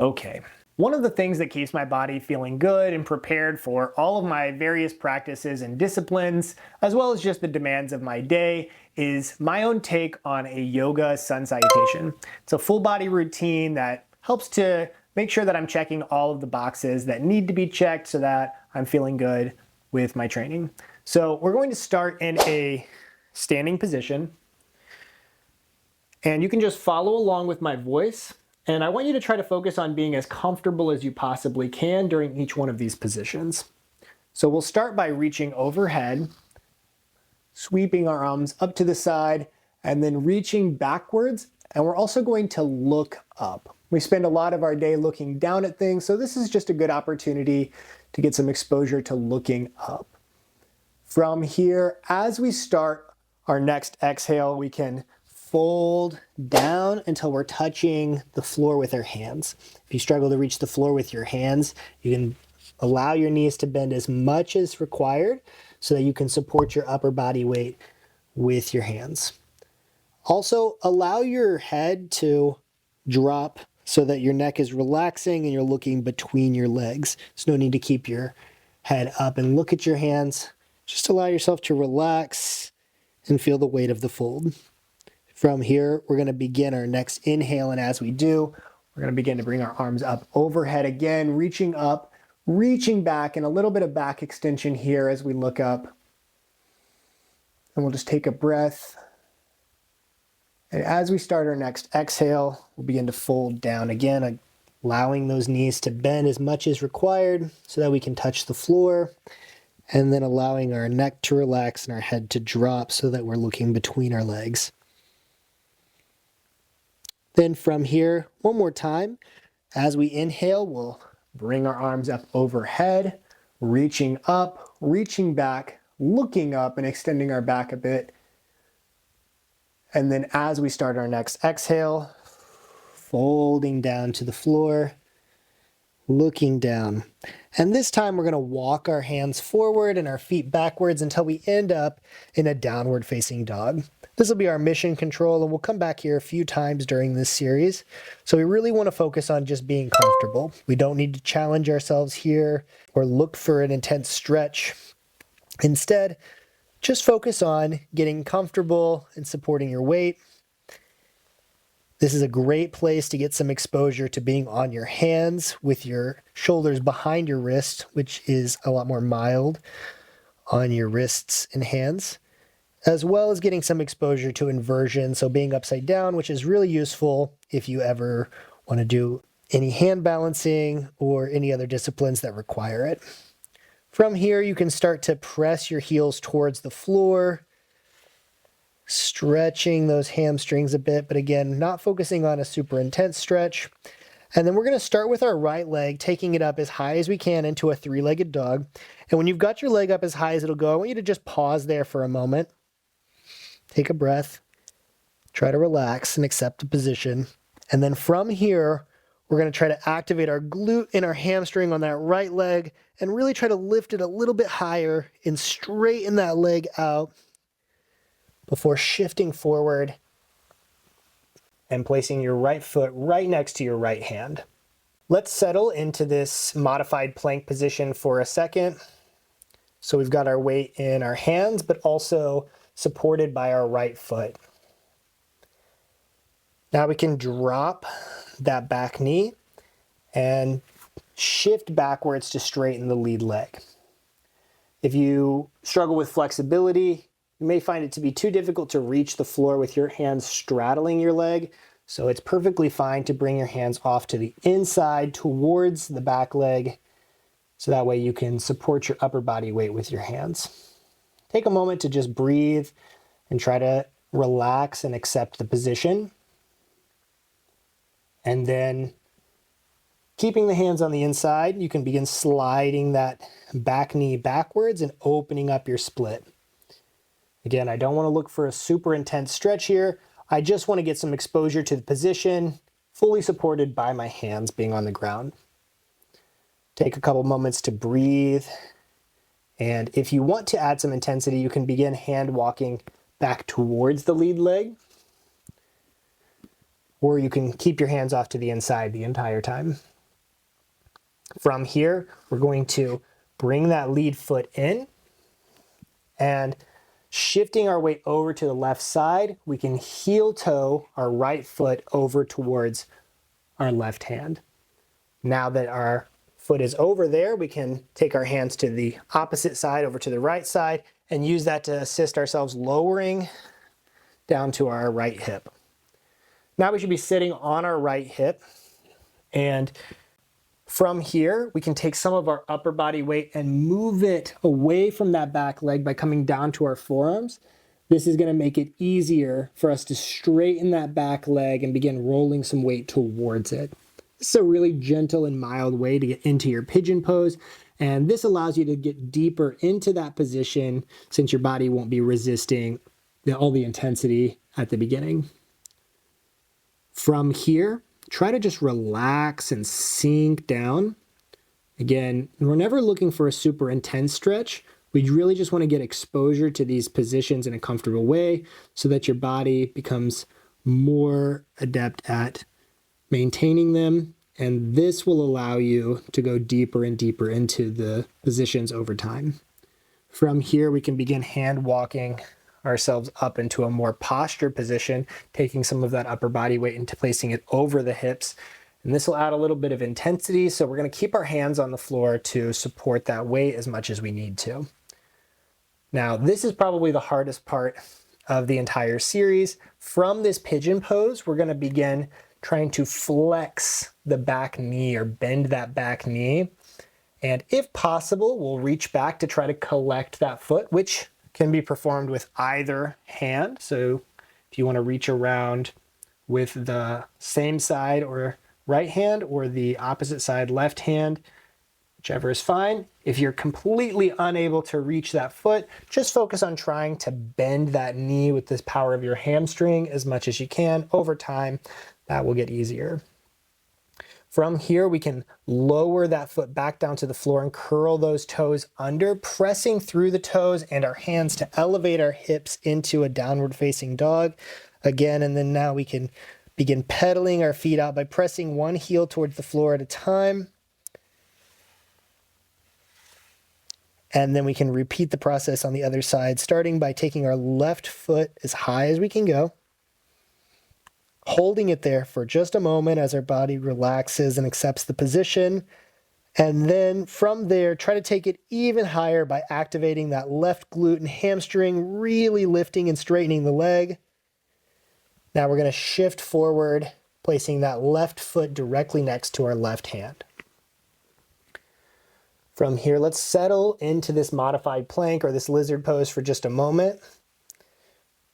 Okay. One of the things that keeps my body feeling good and prepared for all of my various practices and disciplines, as well as just the demands of my day, is my own take on a yoga sun salutation. It's a full body routine that helps to make sure that I'm checking all of the boxes that need to be checked so that I'm feeling good with my training. So we're going to start in a standing position, and you can just follow along with my voice. And I want you to try to focus on being as comfortable as you possibly can during each one of these positions. So we'll start by reaching overhead, sweeping our arms up to the side, and then reaching backwards. And we're also going to look up. We spend a lot of our day looking down at things, so this is just a good opportunity to get some exposure to looking up. From here, as we start our next exhale, we can fold down until we're touching the floor with our hands. If you struggle to reach the floor with your hands, you can allow your knees to bend as much as required so that you can support your upper body weight with your hands. Also, allow your head to drop so that your neck is relaxing and you're looking between your legs. There's no need to keep your head up and look at your hands. Just allow yourself to relax and feel the weight of the fold. From here, we're going to begin our next inhale, and as we do, we're going to begin to bring our arms up overhead again, reaching up, reaching back, and a little bit of back extension here as we look up. And we'll just take a breath. And as we start our next exhale, we'll begin to fold down again, allowing those knees to bend as much as required so that we can touch the floor, and then allowing our neck to relax and our head to drop so that we're looking between our legs. Then from here, one more time, as we inhale, we'll bring our arms up overhead, reaching up, reaching back, looking up and extending our back a bit. And then as we start our next exhale, folding down to the floor, looking down. And this time we're going to walk our hands forward and our feet backwards until we end up in a downward facing dog. This will be our mission control, and we'll come back here a few times during this series. So we really want to focus on just being comfortable. We don't need to challenge ourselves here or look for an intense stretch. Instead, just focus on getting comfortable and supporting your weight. This is a great place to get some exposure to being on your hands with your shoulders behind your wrist, which is a lot more mild on your wrists and hands, as well as getting some exposure to inversion, so being upside down, which is really useful if you ever want to do any hand balancing or any other disciplines that require it. From here, you can start to press your heels towards the floor, stretching those hamstrings a bit, but again, not focusing on a super intense stretch. And then we're going to start with our right leg, taking it up as high as we can into a three-legged dog. And when you've got your leg up as high as it'll go, I want you to just pause there for a moment. Take a breath, try to relax and accept the position. And then from here, we're going to try to activate our glute and our hamstring on that right leg and really try to lift it a little bit higher and straighten that leg out before shifting forward and placing your right foot right next to your right hand. Let's settle into this modified plank position for a second. So we've got our weight in our hands, but also supported by our right foot. Now we can drop that back knee and shift backwards to straighten the lead leg. If you struggle with flexibility, you may find it to be too difficult to reach the floor with your hands straddling your leg, so it's perfectly fine to bring your hands off to the inside towards the back leg, so that way you can support your upper body weight with your hands. Take a moment to just breathe and try to relax and accept the position. And then keeping the hands on the inside, you can begin sliding that back knee backwards and opening up your split. Again, I don't want to look for a super intense stretch here. I just want to get some exposure to the position, fully supported by my hands being on the ground. Take a couple moments to breathe. And if you want to add some intensity, you can begin hand walking back towards the lead leg. Or you can keep your hands off to the inside the entire time. From here, we're going to bring that lead foot in, and shifting our weight over to the left side, we can heel toe our right foot over towards our left hand. Now that our foot is over there, we can take our hands to the opposite side, over to the right side, and use that to assist ourselves lowering down to our right hip. Now we should be sitting on our right hip, and from here, we can take some of our upper body weight and move it away from that back leg by coming down to our forearms. This is going to make it easier for us to straighten that back leg and begin rolling some weight towards it. This is a really gentle and mild way to get into your pigeon pose, and this allows you to get deeper into that position since your body won't be resisting all the intensity at the beginning. From here, try to just relax and sink down. Again, we're never looking for a super intense stretch. We really just want to get exposure to these positions in a comfortable way so that your body becomes more adept at maintaining them. And this will allow you to go deeper and deeper into the positions over time. From here, we can begin hand walking ourselves up into a more postured position, taking some of that upper body weight and placing it over the hips. And this will add a little bit of intensity, so we're going to keep our hands on the floor to support that weight as much as we need to. Now, this is probably the hardest part of the entire series. From this pigeon pose, we're going to begin trying to flex the back knee or bend that back knee. And if possible, we'll reach back to try to collect that foot, which can be performed with either hand. So if you want to reach around with the same side or right hand or the opposite side left hand, whichever is fine. If you're completely unable to reach that foot, just focus on trying to bend that knee with this power of your hamstring as much as you can. Over time, that will get easier. From here, we can lower that foot back down to the floor and curl those toes under, pressing through the toes and our hands to elevate our hips into a downward facing dog. Again, and then now we can begin pedaling our feet out by pressing one heel towards the floor at a time. And then we can repeat the process on the other side, starting by taking our left foot as high as we can go, holding it there for just a moment as our body relaxes and accepts the position. And then from there, try to take it even higher by activating that left glute and hamstring, really lifting and straightening the leg. Now we're going to shift forward, placing that left foot directly next to our left hand. From here, let's settle into this modified plank or this lizard pose for just a moment.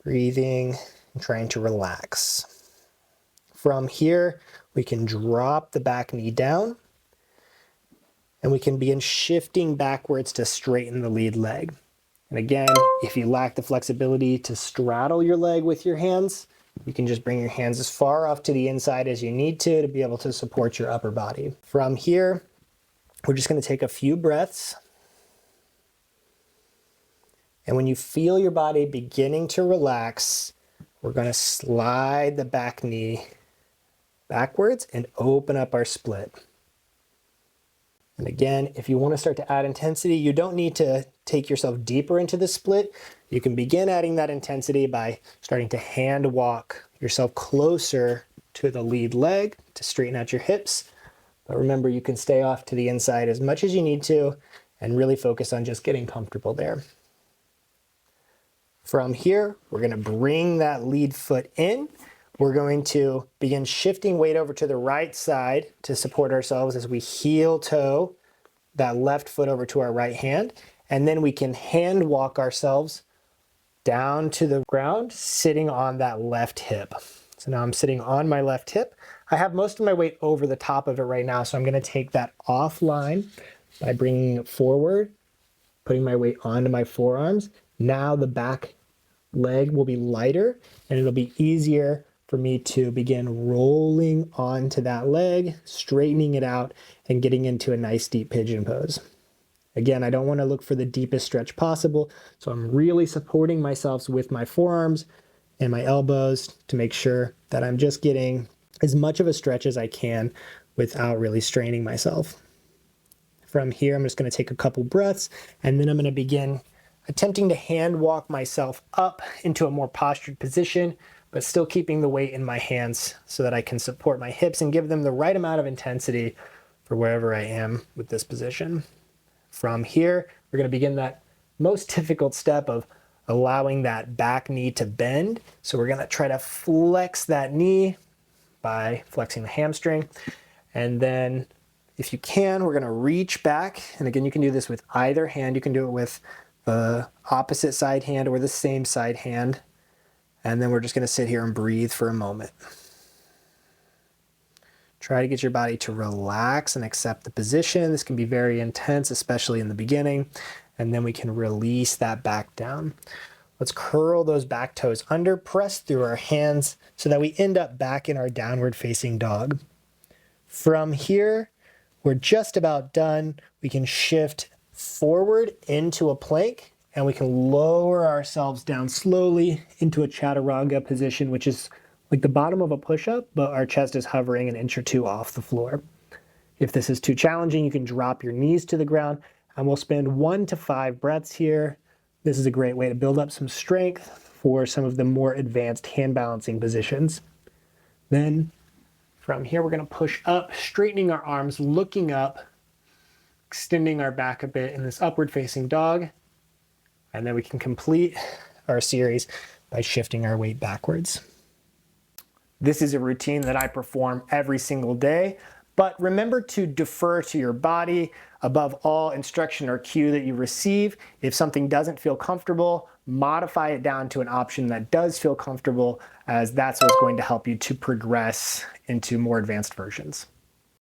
Breathing and trying to relax. From here, we can drop the back knee down and we can begin shifting backwards to straighten the lead leg. And again, if you lack the flexibility to straddle your leg with your hands, you can just bring your hands as far off to the inside as you need to be able to support your upper body. From here, we're just going to take a few breaths. And when you feel your body beginning to relax, we're going to slide the back knee backwards and open up our split. And again, if you want to start to add intensity, you don't need to take yourself deeper into the split. You can begin adding that intensity by starting to hand walk yourself closer to the lead leg to straighten out your hips. But remember, you can stay off to the inside as much as you need to and really focus on just getting comfortable there. From here, we're going to bring that lead foot in. We're going to begin shifting weight over to the right side to support ourselves as we heel toe that left foot over to our right hand. And then we can hand walk ourselves down to the ground, sitting on that left hip. So now I'm sitting on my left hip. I have most of my weight over the top of it right now, so I'm going to take that offline by bringing it forward, putting my weight onto my forearms. Now the back leg will be lighter and it'll be easier for me to begin rolling onto that leg, straightening it out, and getting into a nice deep pigeon pose. Again, I don't want to look for the deepest stretch possible, so I'm really supporting myself with my forearms and my elbows to make sure that I'm just getting as much of a stretch as I can without really straining myself. From here, I'm just going to take a couple breaths, and then I'm going to begin attempting to hand walk myself up into a more postured position, but still keeping the weight in my hands so that I can support my hips and give them the right amount of intensity for wherever I am with this position. From here, we're going to begin that most difficult step of allowing that back knee to bend. So we're going to try to flex that knee by flexing the hamstring. And then if you can, we're going to reach back. And again, you can do this with either hand. You can do it with the opposite side hand or the same side hand. And then we're just going to sit here and breathe for a moment. Try to get your body to relax and accept the position. This can be very intense, especially in the beginning. And then we can release that back down. Let's curl those back toes under, press through our hands so that we end up back in our downward facing dog. From here, we're just about done. We can shift forward into a plank, and we can lower ourselves down slowly into a chaturanga position, which is like the bottom of a push-up, but our chest is hovering an inch or two off the floor. If this is too challenging, you can drop your knees to the ground, and we'll spend 1 to 5 breaths here. This is a great way to build up some strength for some of the more advanced hand balancing positions. Then from here, we're going to push up, straightening our arms, looking up, extending our back a bit in this upward facing dog. And then we can complete our series by shifting our weight backwards. This is a routine that I perform every single day, but remember to defer to your body. Above all instruction or cue that you receive, if something doesn't feel comfortable, modify it down to an option that does feel comfortable, as that's what's going to help you to progress into more advanced versions.